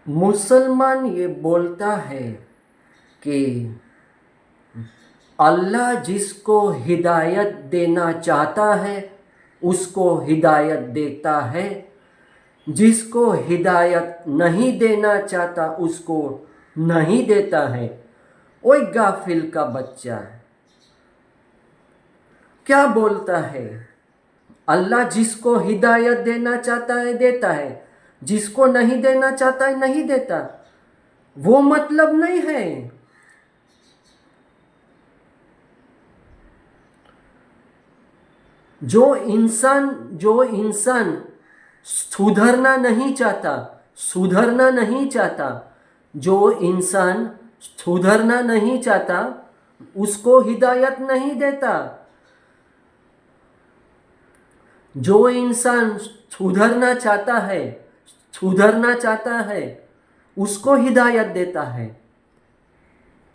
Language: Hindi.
मुसलमान ये बोलता है कि अल्लाह जिसको हिदायत देना चाहता है उसको हिदायत देता है, जिसको हिदायत नहीं देना चाहता उसको नहीं देता है। ओए गाफिल का बच्चा, क्या बोलता है? अल्लाह जिसको हिदायत देना चाहता है देता है, जिसको नहीं देना चाहता है नहीं देता। वो मतलब नहीं है। जो इंसान सुधरना नहीं चाहता, सुधरना नहीं चाहता, जो इंसान सुधरना नहीं चाहता उसको हिदायत नहीं देता। जो इंसान सुधरना चाहता है उसको हिदायत देता है।